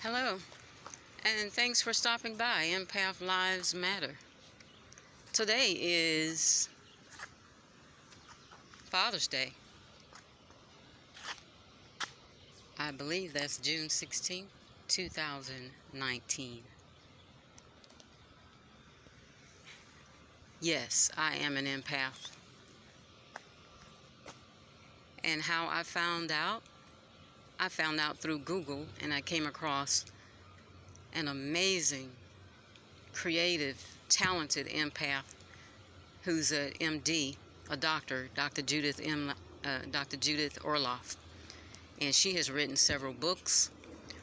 Hello, and thanks for stopping by. Empath Lives Matter. Today is Father's Day. I believe that's June 16th, 2019. Yes, I am an empath. And how I found out through Google, and I came across an amazing, creative, talented empath who's a MD, a doctor, Dr. Judith Orloff. And she has written several books.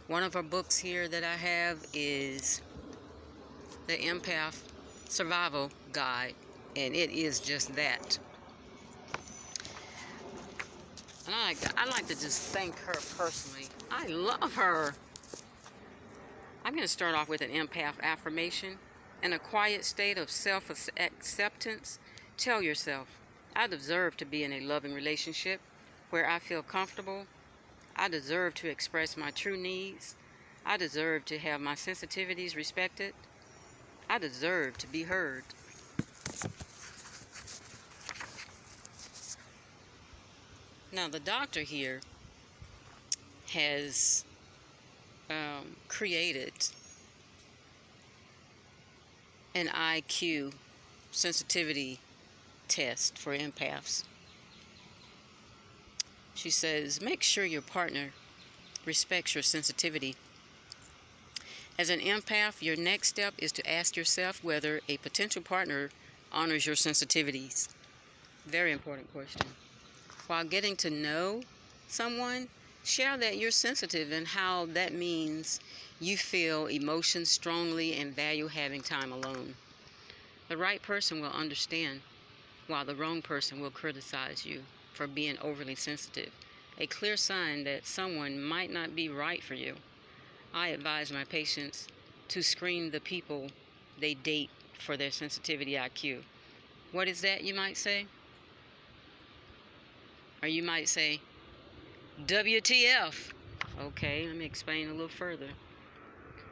One of her books here that I have is the Empath Survival Guide, and it is just that. And I like to just thank her personally. I love her. I'm going to start off with an empath affirmation. In a quiet state of self-acceptance, tell yourself, I deserve to be in a loving relationship where I feel comfortable. I deserve to express my true needs. I deserve to have my sensitivities respected. I deserve to be heard. Now, the doctor here has created an IQ sensitivity test for empaths. She says, make sure your partner respects your sensitivity. As an empath, your next step is to ask yourself whether a potential partner honors your sensitivities. Very important question. While getting to know someone, share that you're sensitive and how that means you feel emotions strongly and value having time alone. The right person will understand, while the wrong person will criticize you for being overly sensitive, a clear sign that someone might not be right for you. I advise my patients to screen the people they date for their sensitivity IQ. What is that, you might say? Or you might say, WTF? Okay, let me explain a little further.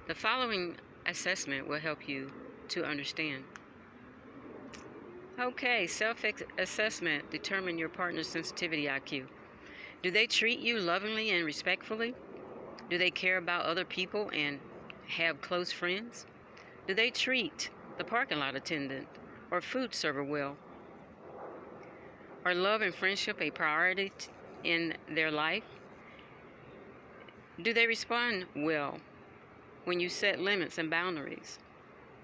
The following assessment will help you to understand. Okay, self-assessment. Determine your partner's sensitivity IQ. Do they treat you lovingly and respectfully? Do they care about other people and have close friends? Do they treat the parking lot attendant or food server well? Are love and friendship a priority in their life? Do they respond well when you set limits and boundaries?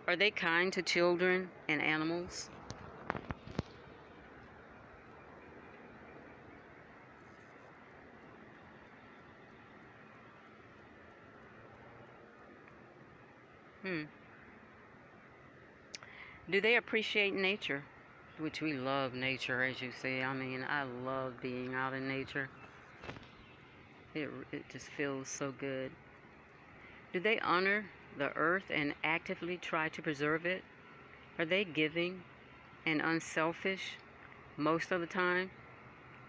Are they kind to children and animals? Do they appreciate nature? Which we love nature, as you see. I mean, I love being out in nature. It just feels so good. Do they honor the earth and actively try to preserve it? Are they giving and unselfish most of the time?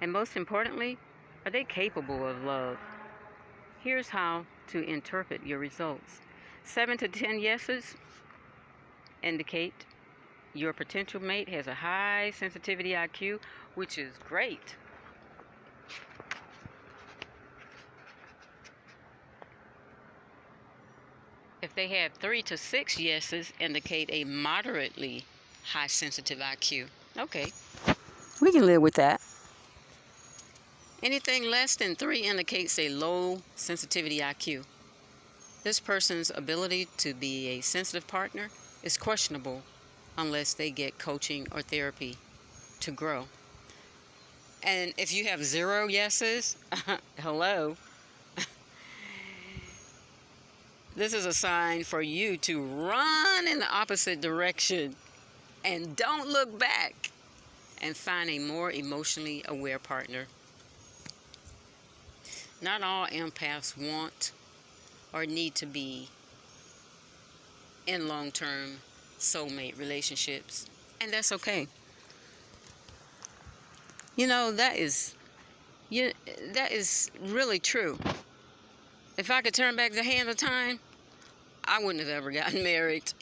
And most importantly, are they capable of love? Here's how to interpret your results. 7 to 10 yeses indicate your potential mate has a high sensitivity IQ, which is great. If they have 3 to 6 yeses, indicate a moderately high sensitive IQ. Okay, we can live with that. Anything less than 3 indicates a low sensitivity IQ. This person's ability to be a sensitive partner is questionable unless they get coaching or therapy to grow. And if you have 0 yeses, hello. This is a sign for you to run in the opposite direction and don't look back and find a more emotionally aware partner. Not all empaths want or need to be in long-term soulmate relationships, and that's okay. You know, that is really true. If I could turn back the hand of time, I wouldn't have ever gotten married.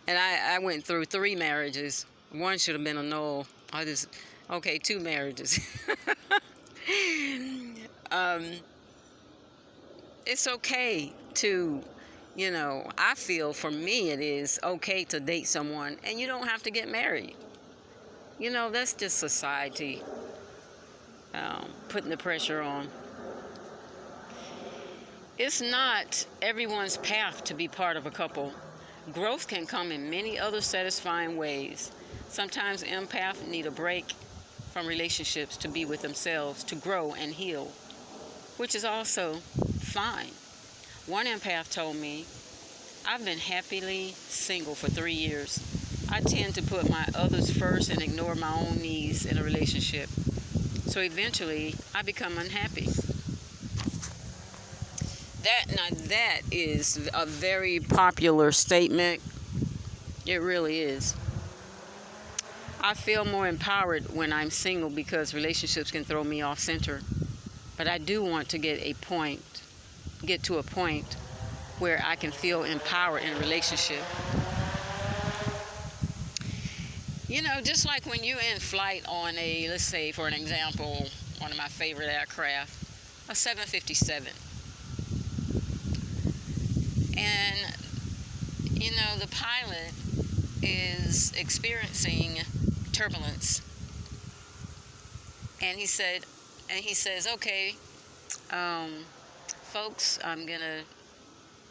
And I went through 3 marriages. One should have been a null. Okay, 2 marriages. It's okay to, I feel for me it is okay to date someone and you don't have to get married. That's just society putting the pressure on. It's not everyone's path to be part of a couple. Growth can come in many other satisfying ways. Sometimes empaths need a break from relationships to be with themselves, to grow and heal, which is also fine. One empath told me, "I've been happily single for 3 years. I tend to put my others first and ignore my own needs in a relationship. So eventually, I become unhappy." That is a very popular statement. It really is. I feel more empowered when I'm single because relationships can throw me off center. But I do want to get to a point where I can feel empowered in a relationship. Just like when you're in flight on let's say for an example, one of my favorite aircraft, a 757. And, the pilot is experiencing turbulence. And he says, "Okay, folks, I'm going to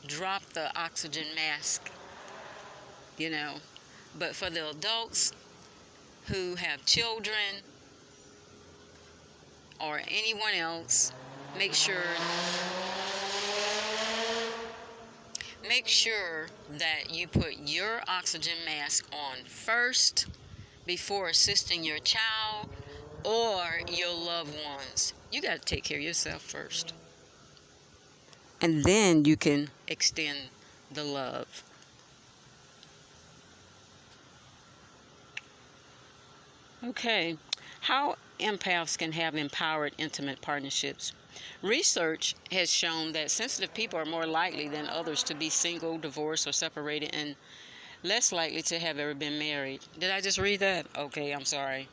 drop the oxygen mask, But for the adults who have children or anyone else, make sure that you put your oxygen mask on first before assisting your child or your loved ones. You got to take care of yourself first. And then you can extend the love." Okay, how empaths can have empowered, intimate partnerships. Research has shown that sensitive people are more likely than others to be single, divorced, or separated, and less likely to have ever been married. Did I just read that? Okay, I'm sorry.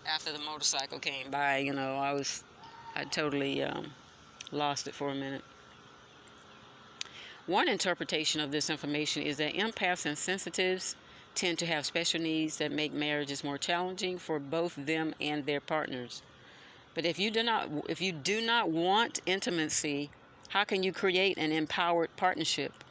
After the motorcycle came by, I totally lost it for a minute. One interpretation of this information is that empaths and sensitives tend to have special needs that make marriages more challenging for both them and their partners. But if you do not want intimacy, how can you create an empowered partnership?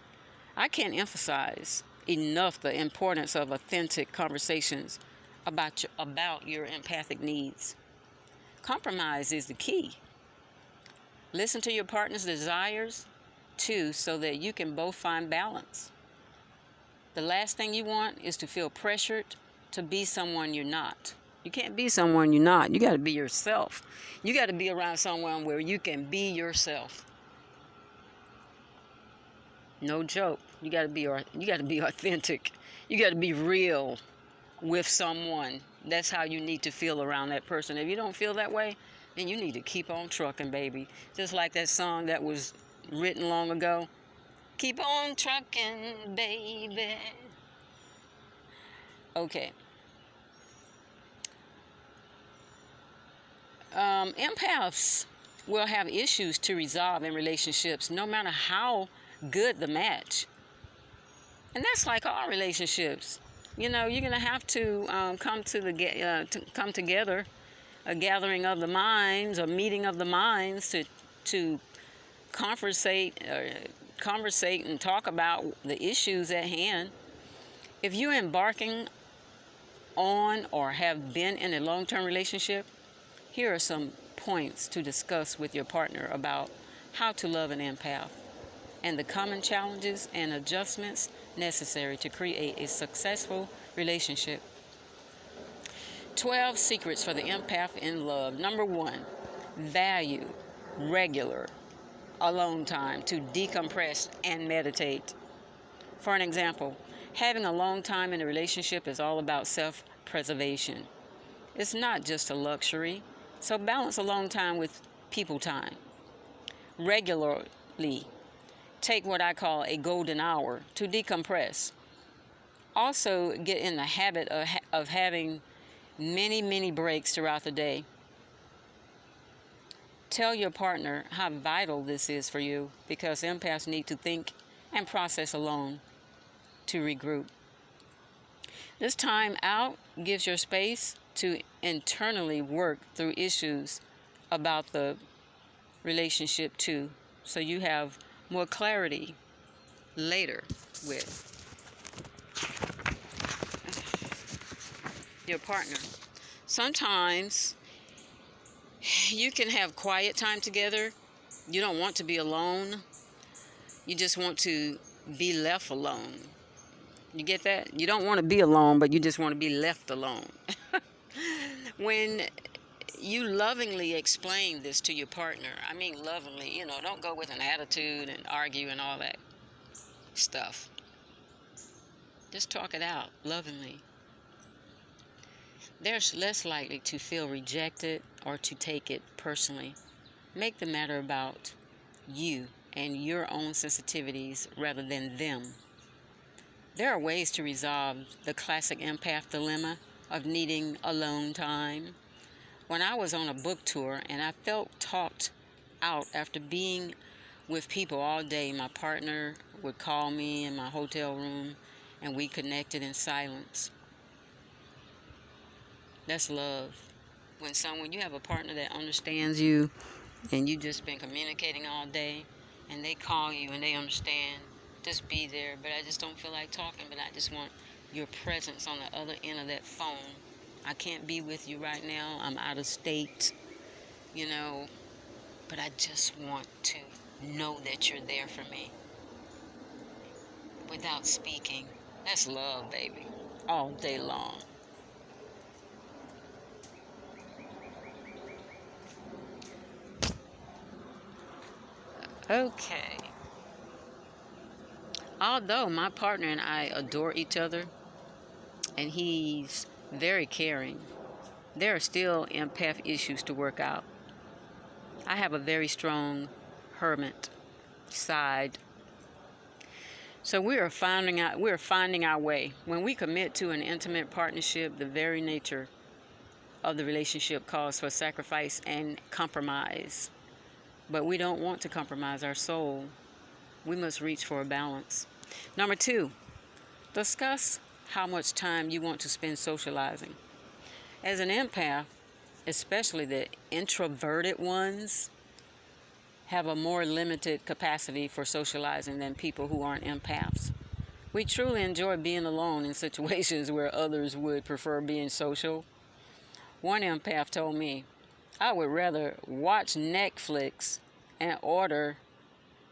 I can't emphasize enough the importance of authentic conversations about your empathic needs. Compromise is the key. Listen to your partner's desires too, so that you can both find balance. The last thing you want is to feel pressured to be someone you're not. You can't be someone you're not. You got to be yourself. You got to be around someone where you can be yourself. No joke. You got to be authentic. You got to be real with someone. That's how you need to feel around that person. If you don't feel that way, then you need to keep on trucking, baby. Just like that song that was written long ago. Keep on trucking, baby. Okay. Empaths will have issues to resolve in relationships, no matter how good the match. And that's like all relationships. You're gonna have to come together, a gathering of the minds, a meeting of the minds to conversate and talk about the issues at hand. If you're embarking on or have been in a long-term relationship, here are some points to discuss with your partner about how to love an empath and the common challenges and adjustments necessary to create a successful relationship. 12 secrets for the empath in love. Number 1, value regular alone time to decompress and meditate. For an example, having a long time in a relationship is all about self-preservation. It's not just a luxury, so balance alone time with people time. Regular immediately take what I call a golden hour to decompress. Also, get in the habit of having many breaks throughout the day. Tell your partner how vital this is for you, because empaths need to think and process alone to regroup. This time out gives your space to internally work through issues about the relationship too, so you have more clarity later with your partner. Sometimes you can have quiet time together. You don't want to be alone. You just want to be left alone. You get that? You don't want to be alone, but you just want to be left alone. When you lovingly explain this to your partner, I mean lovingly, don't go with an attitude and argue and all that stuff. Just talk it out lovingly. They're less likely to feel rejected or to take it personally. Make the matter about you and your own sensitivities rather than them. There are ways to resolve the classic empath dilemma of needing alone time. When I was on a book tour and I felt talked out after being with people all day, my partner would call me in my hotel room and we connected in silence. That's love. When you have a partner that understands you and you've just been communicating all day and they call you and they understand, just be there. But I just don't feel like talking, but I just want your presence on the other end of that phone. I can't be with you right now. I'm out of state, but I just want to know that you're there for me without speaking. That's love, baby, all day long. Okay. Although my partner and I adore each other, and he's very caring, there are still empath issues to work out. I have a very strong hermit side. So we are finding our way. When we commit to an intimate partnership, the very nature of the relationship calls for sacrifice and compromise. But we don't want to compromise our soul. We must reach for a balance. Number 2, discuss how much time you want to spend socializing. As an empath, especially the introverted ones, have a more limited capacity for socializing than people who aren't empaths. We truly enjoy being alone in situations where others would prefer being social. One empath told me, I would rather watch Netflix and order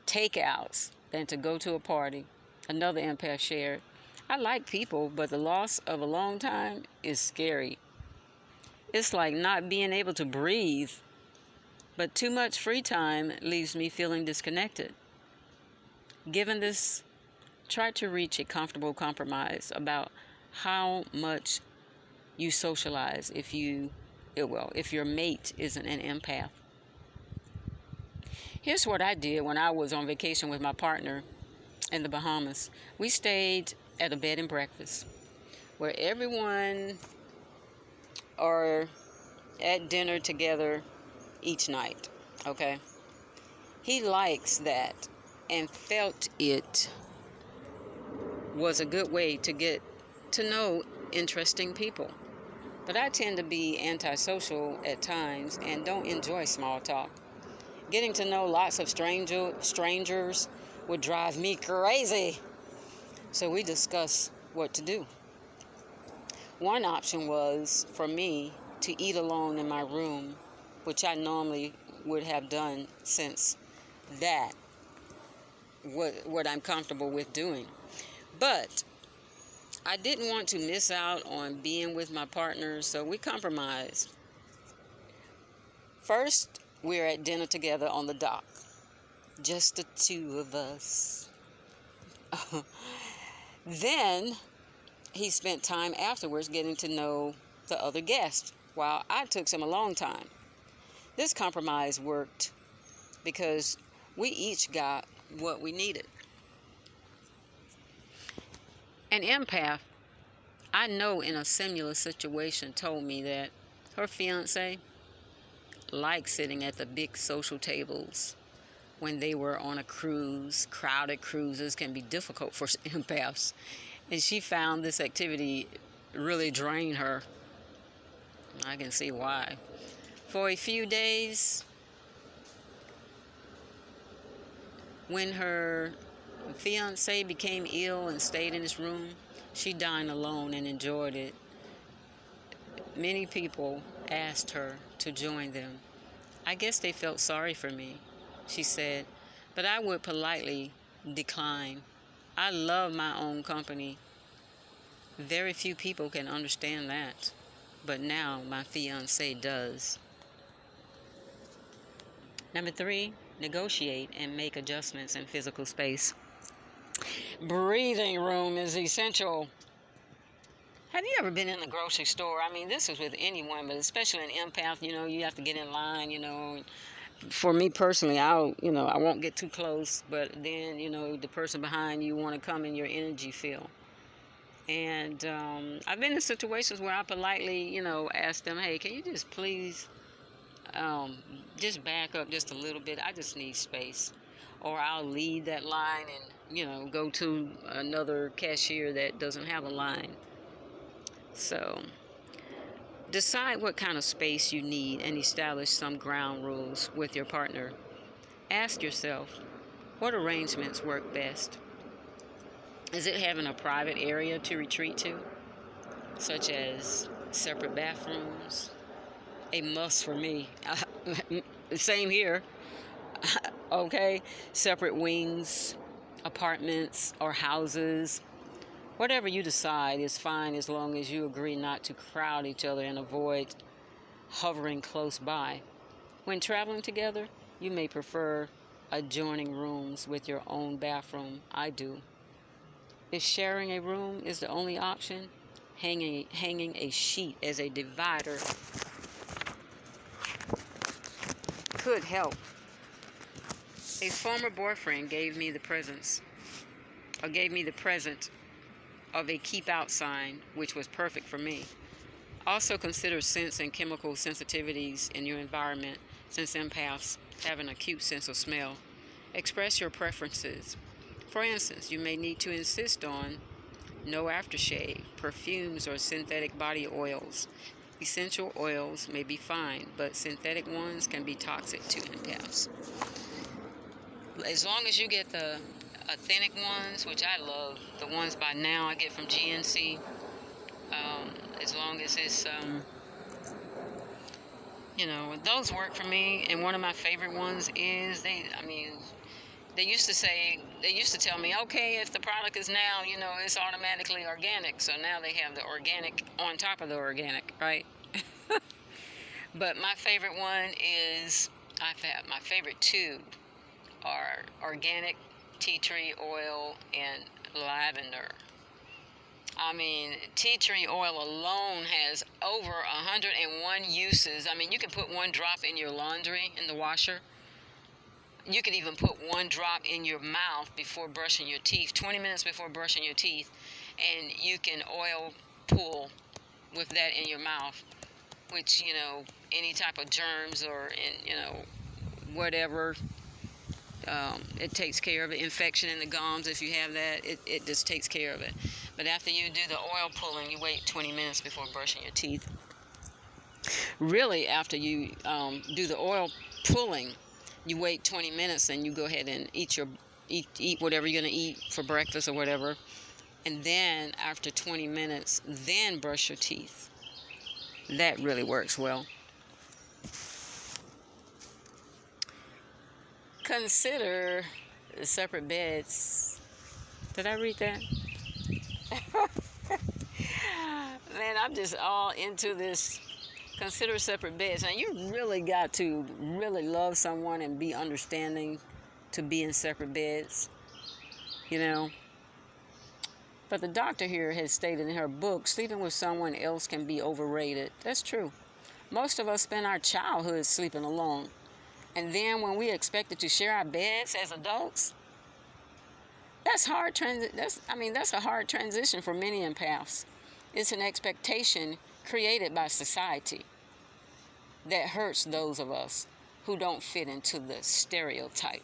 takeouts than to go to a party. Another empath shared, I like people, but the loss of alone time is scary. It's like not being able to breathe, but too much free time leaves me feeling disconnected. Given this, try to reach a comfortable compromise about how much you socialize if your mate isn't an empath. Here's what I did when I was on vacation with my partner in the Bahamas. We stayed at a bed and breakfast where everyone are at dinner together each night, okay? He likes that and felt it was a good way to get to know interesting people. But I tend to be antisocial at times and don't enjoy small talk. Getting to know lots of strangers would drive me crazy. So we discussed what to do. One option was for me to eat alone in my room, which I normally would have done since that what I'm comfortable with doing. But I didn't want to miss out on being with my partner, so we compromised. First, we're at dinner together on the dock. Just the two of us. Then he spent time afterwards getting to know the other guests while I took some alone time. This compromise worked because We each got what we needed. An empath I know in a similar situation told me that her fiance liked sitting at the big social tables when they were on a cruise. Crowded cruises can be difficult for empaths, and she found this activity really drained her. I can see why. For a few days, when her fiance became ill and stayed in his room, she dined alone and enjoyed it. Many people asked her to join them. I guess they felt sorry for me, she said, but I would politely decline. I love my own company. Very few people can understand that, but now my fiance does. Number 3, negotiate and make adjustments in physical space. Breathing room is essential. Have you ever been in the grocery store? I mean, this is with anyone, but especially an empath, you have to get in line. For me personally, I won't get too close, but then, the person behind you want to come in your energy field. And I've been in situations where I politely, ask them, hey, can you just please just back up just a little bit? I just need space. Or I'll leave that line and, go to another cashier that doesn't have a line. So decide what kind of space you need and establish some ground rules with your partner. Ask yourself, what arrangements work best? Is it having a private area to retreat to, such as separate bathrooms? A must for me. Same here. Okay, separate wings, apartments, or houses. Whatever you decide is fine as long as you agree not to crowd each other and avoid hovering close by. When traveling together, you may prefer adjoining rooms with your own bathroom. I do. If sharing a room is the only option, hanging a sheet as a divider could help. A former boyfriend gave me the present of a keep out sign, which was perfect for me. Also consider scents and chemical sensitivities in your environment, since empaths have an acute sense of smell. Express your preferences. For instance, you may need to insist on no aftershave, perfumes, or synthetic body oils. Essential oils may be fine, but synthetic ones can be toxic to empaths. As long as you get the authentic ones, which I love, the ones by now I get from GNC, as long as it's, those work for me. And one of my favorite ones is, they used to tell me, okay, if the product is now, it's automatically organic. So now they have the organic on top of the organic, right? But my favorite one is, my favorite two are organic tea tree oil and lavender. I mean, tea tree oil alone has over 101 uses. I mean, you can put one drop in your laundry in the washer. You could even put one drop in your mouth before brushing your teeth, 20 minutes before brushing your teeth, and you can oil pull with that in your mouth, which, any type of germs or, whatever, it takes care of it. Infection in the gums, if you have that, it just takes care of it. But after you do the oil pulling, you wait 20 minutes before brushing your teeth. Really, after you do the oil pulling, you wait 20 minutes and you go ahead and eat whatever you're going to eat for breakfast or whatever. And then after 20 minutes, then brush your teeth. That really works well. Consider separate beds. Did I read that? Man, I'm just all into this. Consider separate beds. Now, you really got to really love someone and be understanding to be in separate beds, But the doctor here has stated in her book, sleeping with someone else can be overrated. That's true. Most of us spend our childhood sleeping alone. And then when we expected to share our beds as adults, that's a hard transition for many empaths. It's an expectation created by society that hurts those of us who don't fit into the stereotype.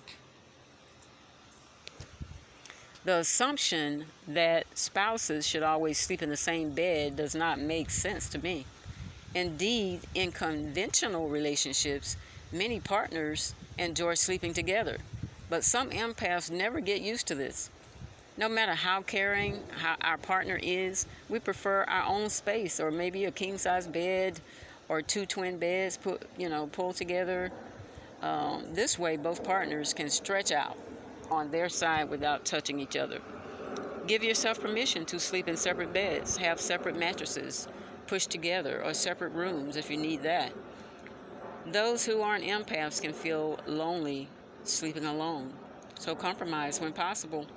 The assumption that spouses should always sleep in the same bed does not make sense to me. Indeed, in conventional relationships, many partners enjoy sleeping together, but some empaths never get used to this. No matter how caring our partner is, we prefer our own space, or maybe a king-size bed or 2 twin beds pulled together. This way, both partners can stretch out on their side without touching each other. Give yourself permission to sleep in separate beds, have separate mattresses pushed together, or separate rooms if you need that. Those who aren't empaths can feel lonely sleeping alone, so compromise when possible.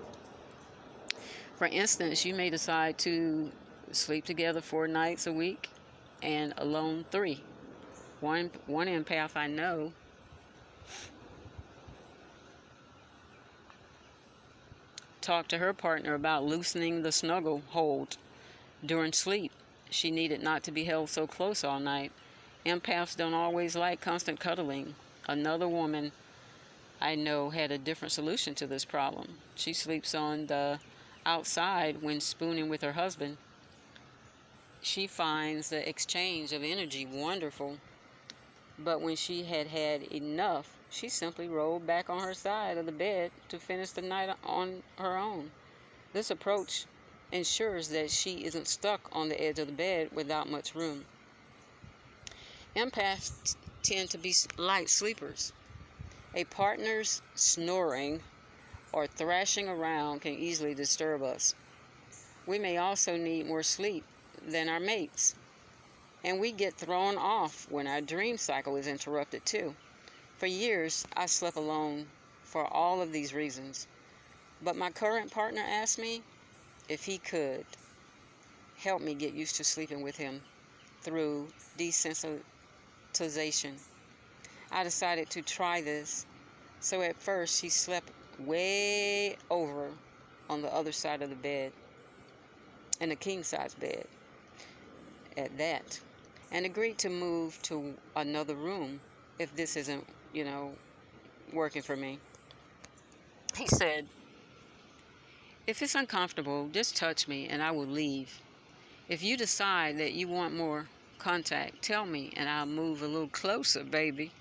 For instance, you may decide to sleep together 4 nights a week and alone 3. One empath I know talked to her partner about loosening the snuggle hold during sleep. She needed not to be held so close all night. Empaths don't always like constant cuddling. Another woman I know had a different solution to this problem. She sleeps on the outside when spooning with her husband. She finds the exchange of energy wonderful, but when she had had enough, she simply rolled back on her side of the bed to finish the night on her own. This approach ensures that she isn't stuck on the edge of the bed without much room. Empaths tend to be light sleepers. A partner's snoring or thrashing around can easily disturb us. We may also need more sleep than our mates, and we get thrown off when our dream cycle is interrupted too. For years, I slept alone for all of these reasons, but my current partner asked me if he could help me get used to sleeping with him through desensitization. I decided to try this, so at first he slept way over on the other side of the bed, in a king-size bed at that, and agreed to move to another room if this isn't, working for me. He said, "If it's uncomfortable, just touch me and I will leave. If you decide that you want more contact, tell me and I'll move a little closer, baby."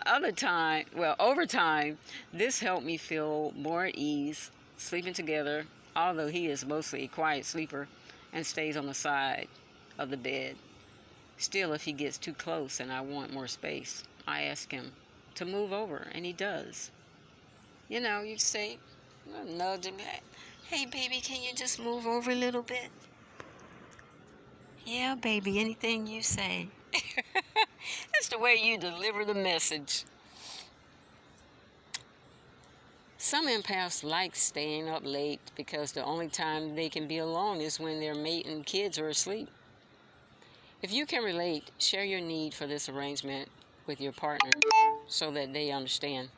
Over time, this helped me feel more at ease sleeping together, although he is mostly a quiet sleeper and stays on the side of the bed. Still, if he gets too close and I want more space, I ask him to move over, and he does. You say, nudge him, "Hey, baby, can you just move over a little bit?" "Yeah, baby, anything you say." That's the way you deliver the message. Some empaths like staying up late because the only time they can be alone is when their mate and kids are asleep. If you can relate, share your need for this arrangement with your partner so that they understand.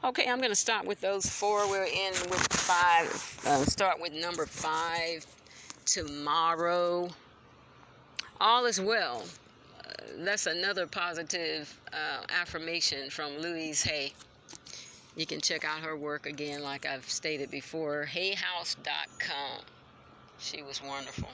Okay, I'm going to stop with those 4. We're in with 5. Start with number 5 tomorrow. All is well. That's another positive affirmation from Louise Hay. You can check out her work again, like I've stated before, hayhouse.com. She was wonderful.